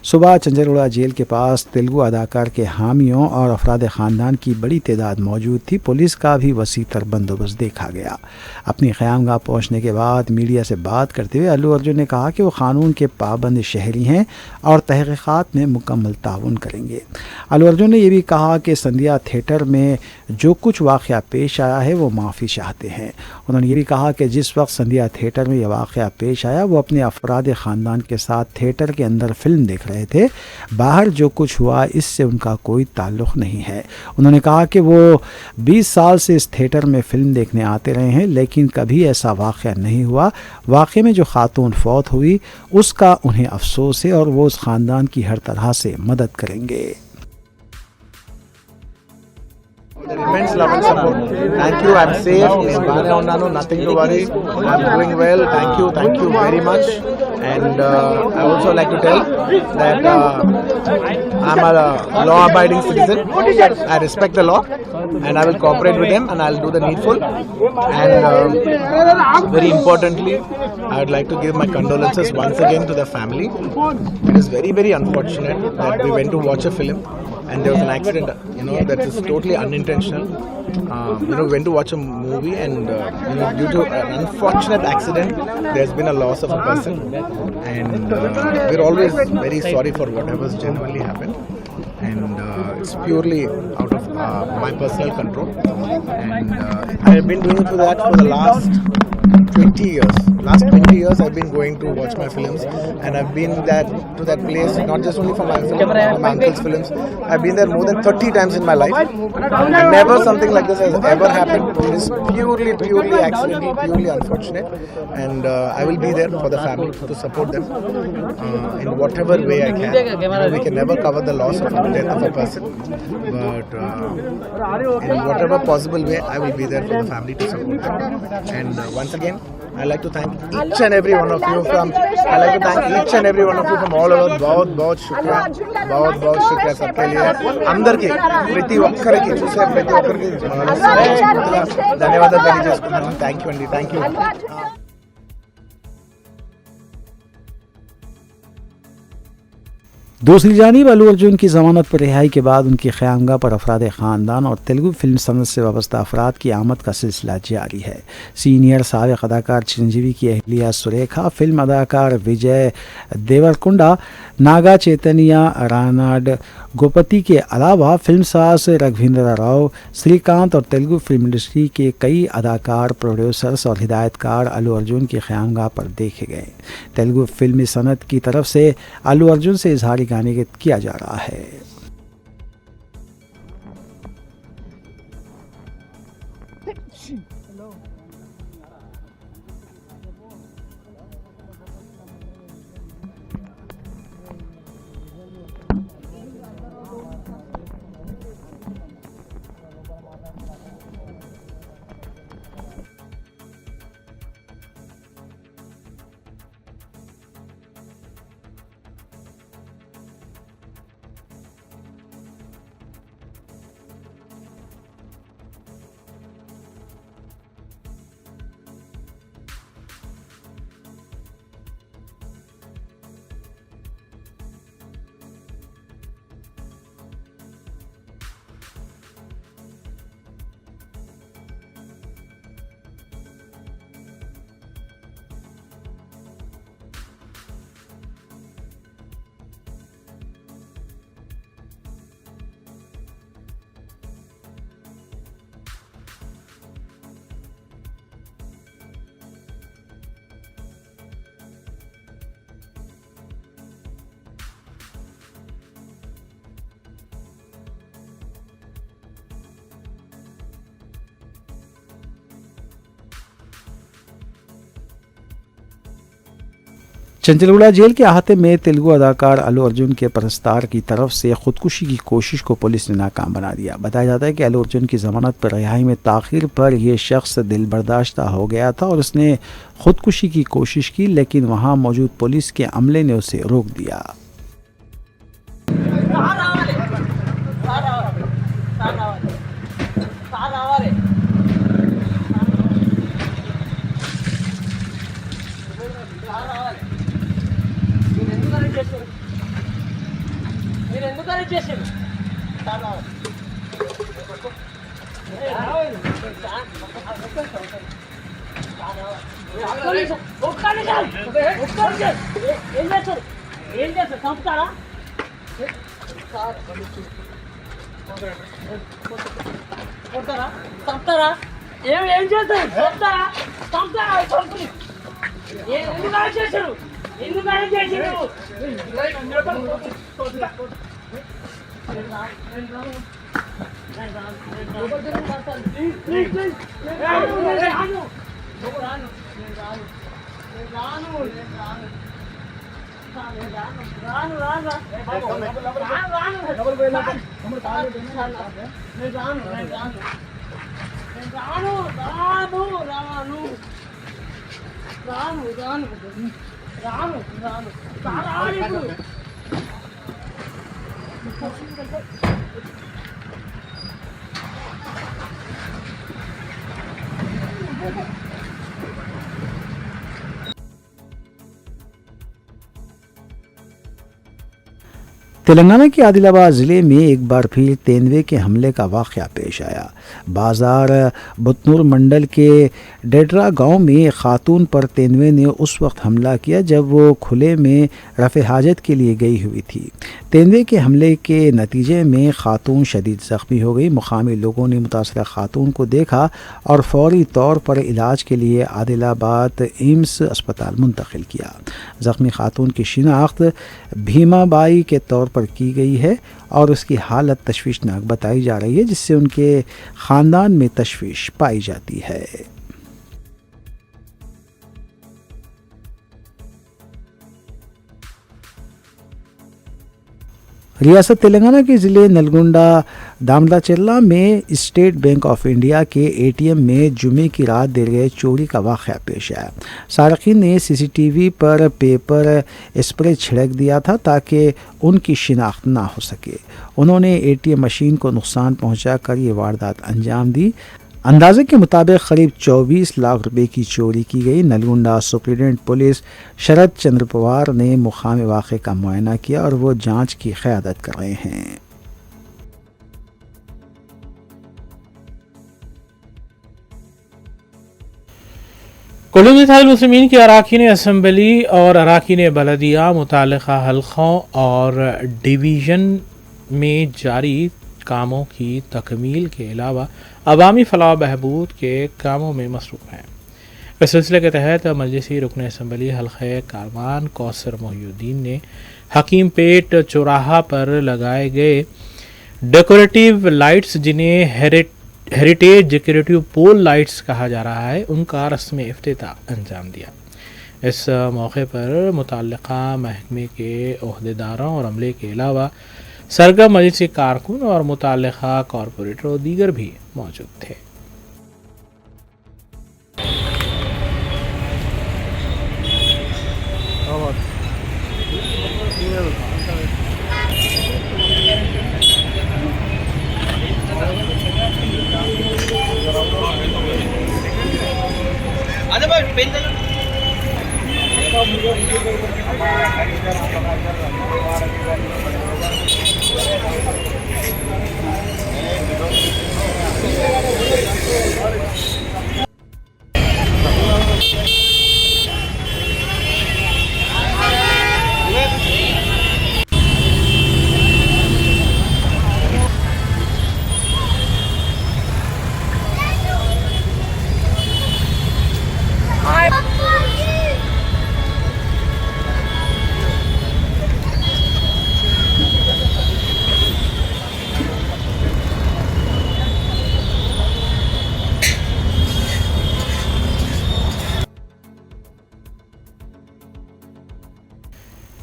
सुबह चंचलगुड़ा जेल के पास तेलुगु अदाकार के हामियों और अफराद ख़ानदान की बड़ी तादाद मौजूद थी। पुलिस का भी वसी तर बंदोबस्त देखा गया। अपनी क़यामगाह पहुँचने के बाद मीडिया से बात करते हुए अल्लू अर्जुन ने कहा कि वो क़ानून के पाबंद शहरी हैं और तहक़ीक़ात में मुकम्मल ताउन करेंगे। अल्लू अर्जुन ने यह भी कहा कि संध्या थिएटर में जो कुछ वाक़या पेश आया है वो माफ़ी चाहते हैं। उन्होंने ये भी कहा कि जिस वक्त संध्या थिएटर में यह वाक़या पेश आया वो अपने अफराद ख़ानदान के साथ थिएटर के अंदर फिल्म देख रहे थे। बाहर जो कुछ हुआ इससे उनका कोई ताल्लुक़ नहीं है। उन्होंने कहा कि वो 20 साल से इस थिएटर में फ़िल्म देखने आते रहे हैं, लेकिन कभी ऐसा वाक़या नहीं हुआ। वाक़े में जो खातून फौत हुई उसका उन्हें अफसोस है और वो उस ख़ानदान की हर तरह से मदद करेंगे। Immense love and support. Thank you. I'm safe. Nothing to worry. I'm doing well. Thank you very much. And I also like to tell that I'm a law-abiding citizen. I respect the law, and I will cooperate with them, and I'll do the needful. And very importantly, I would like to give my condolences once again to the family. It is very, very unfortunate that we went to watch a film and there was an accident, that is totally unintentional. We went to watch a movie and, due to an unfortunate accident, there's been a loss of a person. And we're always very sorry for whatever's genuinely happened. And it's purely out of my personal control. And I've been doing that for the last 20 years. Last 20 years I've been going to watch my films, and I've been to that place not just only for my film, for my uncle's films. I've been there more than 30 times in my life, and never something like this has ever happened. It is purely accidental, purely unfortunate, and I will be there for the family to support them in whatever way I can. We can never cover the loss of the death of a person, but in whatever possible way I will be there for the family to support them. And once again, I like to thank each and every one of you from all over. बहुत शुक्रिया सबके लिए, अंदर की प्रति ఒక్కరికి చూసే ప్రతి ఒక్కరికి ధన్యవాదాలు తెలియజేసుకుంటున్నాను. థ్యాంక్ యూ అండి, థ్యాంక్ యూ. दूसरी जानिब अल्लू अर्जुन की ज़मानत पर रिहाई के बाद उनकी क़यामगाह पर अफराद ख़ानदान और तेलुगु फिल्म सनत से वाबस्ता अफराद की आमद का सिलसिला जारी है। सीनियर साबिक़ अदाकार चिरंजीवी की अहलिया सुरेखा, फिल्म अदाकार विजय देवरकुंडा, नागा चैतन्या, रानाड गोपति के अलावा फिल्मसाज रघुविंद्र राव, श्रीकांत और तेलुगु फिल्म इंडस्ट्री के कई अदाकार, प्रोड्यूसर्स और हिदायतकार अल्लू अर्जुन की क़यामगाह पर देखे गए। तेलुगु फिल्मी सनत की तरफ से अल्लू अर्जुन से इजहारी गाने किया जा रहा है। चंचलगुड़ा जेल के अहाते में तेलुगु अदाकार अल्लू अर्जुन के परस्तार की तरफ से खुदकुशी की कोशिश को पुलिस ने नाकाम बना दिया। बताया जाता है कि अल्लू अर्जुन की ज़मानत पर रिहाई में ताख़ीर पर यह शख्स दिल बर्दाश्ता हो गया था और उसने खुदकुशी की कोशिश की, लेकिन वहां मौजूद पुलिस के अमले ने उसे रोक दिया। تلنگانہ کے عادل آباد ضلع میں ایک بار پھر تیندوے کے حملے کا واقعہ پیش آیا. بازار بتنور منڈل کے ڈیڈرا گاؤں میں ایک خاتون پر تیندوے نے اس وقت حملہ کیا جب وہ کھلے میں رفع حاجت کے لیے گئی ہوئی تھی. تیندوے کے حملے کے نتیجے میں خاتون شدید زخمی ہو گئی. مقامی لوگوں نے متاثرہ خاتون کو دیکھا اور فوری طور پر علاج کے لیے عادل آباد ایمس اسپتال منتقل کیا. زخمی خاتون کی شناخت بھیما بائی کے طور پر کی گئی ہے اور اس کی حالت تشویشناک بتائی جا رہی ہے، جس سے ان کے خاندان میں تشویش پائی جاتی ہے. ریاست تلنگانہ کے ضلع نلگنڈا دامداچرلا میں اسٹیٹ بینک آف انڈیا کے اے ٹی ایم میں جمعے کی رات دیر گئے چوری کا واقعہ پیش آیا. سارقین نے سی سی ٹی وی پر پیپر اسپرے چھڑک دیا تھا تاکہ ان کی شناخت نہ ہو سکے. انہوں نے اے ٹی ایم مشین کو نقصان پہنچا کر یہ واردات انجام دی. اندازے کے مطابق قریب 24 لاکھ روپے کی چوری کی گئی. نلگنڈا سپرنٹینڈنٹ پولیس شرد چندر پوار نے مقام واقعے کا معائنہ کیا اور وہ جانچ کی قیادت کر رہے ہیں. کلیم اتحاد المسلمین کے اراکین اسمبلی اور اراکین بلدیہ متعلقہ حلقوں اور ڈویژن میں جاری کاموں کی تکمیل کے علاوہ عوامی فلاح و بہبود کے کاموں میں مصروف ہیں. اس سلسلے کے تحت مجلسی رکن اسمبلی حلقہ کاروان کوثر محی الدین نے حکیم پیٹ چوراہا پر لگائے گئے ڈیکوریٹو لائٹس، جنہیں ہیریٹیج ڈیکوریٹو پول لائٹس کہا جا رہا ہے، ان کا رسم افتتاح انجام دیا. اس موقع پر متعلقہ محکمے کے عہدیداروں اور عملے کے علاوہ سرگرم مجلسی کارکن اور متعلقہ کارپوریٹر اور دیگر بھی موجود تھے.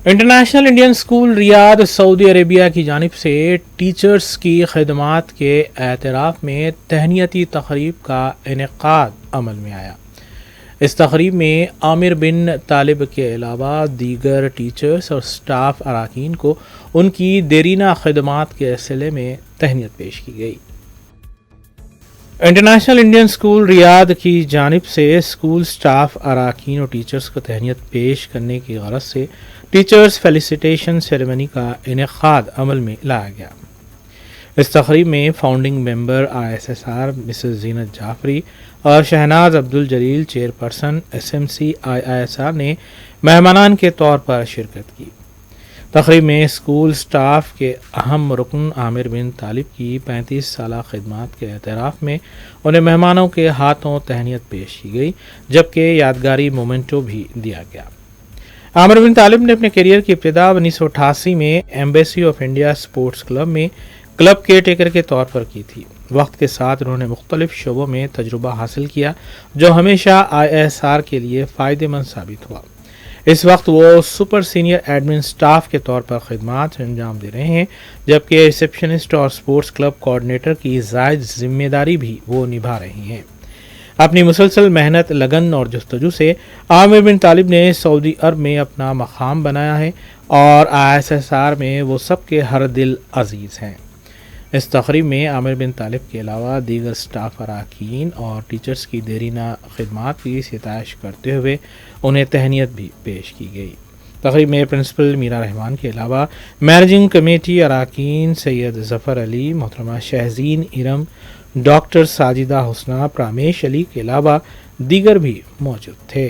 انٹرنیشنل انڈین اسکول ریاض سعودی عربیہ کی جانب سے ٹیچرز کی خدمات کے اعتراف میں تہنیتی تقریب کا انعقاد عمل میں آیا. اس تقریب میں عامر بن طالب کے علاوہ دیگر ٹیچرز اور سٹاف اراکین کو ان کی دیرینہ خدمات کے سلسلے میں تہنیت پیش کی گئی. انٹرنیشنل انڈین اسکول ریاض کی جانب سے اسکول سٹاف اراکین اور ٹیچرز کو تہنیت پیش کرنے کی غرض سے ٹیچرز فیلیسیٹیشن سیریمنی کا انعقاد عمل میں لایا گیا. اس تقریب میں فاؤنڈنگ ممبر ISSR مسز زینت جعفری اور Shahnaz Abdul Jalil chairperson SMC IISR نے مہمانان کے طور پر شرکت کی. तकरीब में स्कूल स्टाफ के अहम रुकन आमिर बिन तालिब की 35 साल खिदमत के एतराफ़ में उन्हें मेहमानों के हाथों तहनीत पेश की गई, जबकि यादगारी मोमेंटो भी दिया गया। आमिर बिन तालिब ने अपने करियर की इब्तिदा 1988 में embassy of India sports club में क्लब केयर टेकर के तौर पर की थी। वक्त के साथ उन्होंने मुख्तलिफ शोबों में तजुर्बा हासिल किया, जो हमेशा ISR के लिए फ़ायदेमंद साबित हुआ। इस वक्त वो सुपर सीनियर एडमिन स्टाफ के तौर पर खिदमत अंजाम दे रहे हैं, जबकि रिसेप्शनिस्ट और स्पोर्ट्स क्लब कोऑर्डिनेटर की ज़ायद जिम्मेदारी भी वो निभा रही हैं। अपनी मुसलसल मेहनत, लगन और जस्तजू से आमिर बिन तालिब ने सऊदी अरब में अपना मकाम बनाया है और ISR में वो सबके हर दिल अजीज़ हैं। इस तकरीब में आमिर बिन तालिब के अलावा दीगर स्टाफ अरकान और टीचर्स की देरीना खिदमत की सिताइश करते हुए उन्हें तहनीत भी पेश की गई। तकरीब में प्रिंसिपल मीरा रहमान के अलावा मैनेजिंग कमेटी अरकान सैयद ज़फ़र अली, मोहतरमा शहज़ीन इरम, डॉक्टर साजिदा हुस्ना, प्रामेश अली के अलावा दीगर भी मौजूद थे।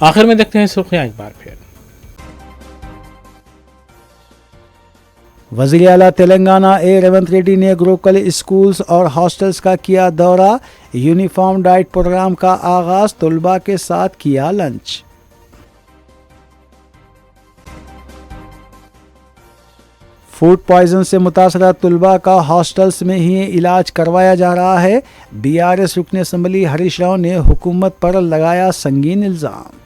आखिर में देखते हैं सुर्खियां एक बार फिर। वज़ीर आला तेलंगाना रेवंत रेड्डी ने गुरुकुल स्कूल्स और हॉस्टल्स का किया दौरा। यूनिफॉर्म डाइट प्रोग्राम का आगाज, तलबा के साथ किया लंच। फूड पॉइजन से मुतासरा तलबा का हॉस्टल्स में ही इलाज करवाया जा रहा है। BRS रुकन असम्बली हरीश राव ने हुकूमत पर लगाया संगीन इल्ज़ाम।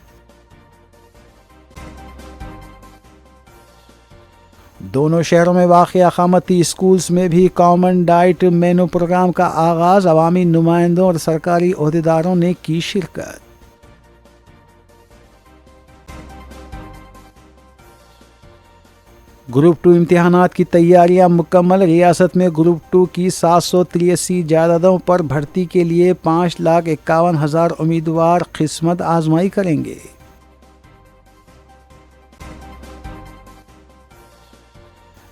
दोनों शहरों में वाक़िया अक़ामती स्कूल्स में भी कॉमन डाइट मेनू प्रोग्राम का आगाज़, अवामी नुमाइंदों और सरकारी ओहदेदारों ने की शिरकत। ग्रुप 2 इम्तिहानात की तैयारियां मुकम्मल। रियासत में ग्रुप 2 की 783 जायदादों पर भर्ती के लिए 5,51,000 उम्मीदवार किस्मत आजमाई करेंगे।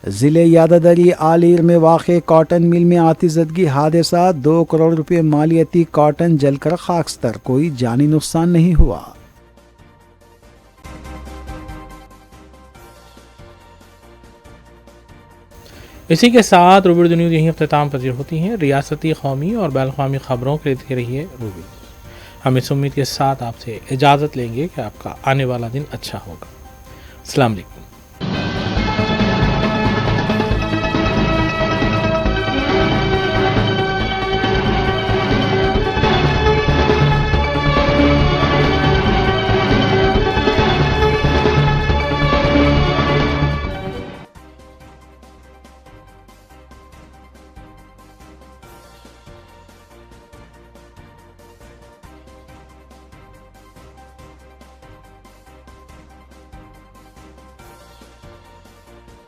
ज़िले यादादरी आलीर में वाक़े कॉटन मिल में आतिशदगी हादसा, 2 करोड़ रुपए मालियती कॉटन जलकर खाकस्तर, कोई जानी नुकसान नहीं हुआ। इसी के साथ रूबी न्यूज़ यहीं अख्ताम पजीर होती हैं। रियासती, कौमी और बैनुल-अक़वामी खबरों के लिए देखते रहिए रूबी न्यूज़। हम इस उम्मीद के साथ आपसे इजाज़त लेंगे कि आपका आने वाला दिन अच्छा होगा। अस्सलाम वालेकुम।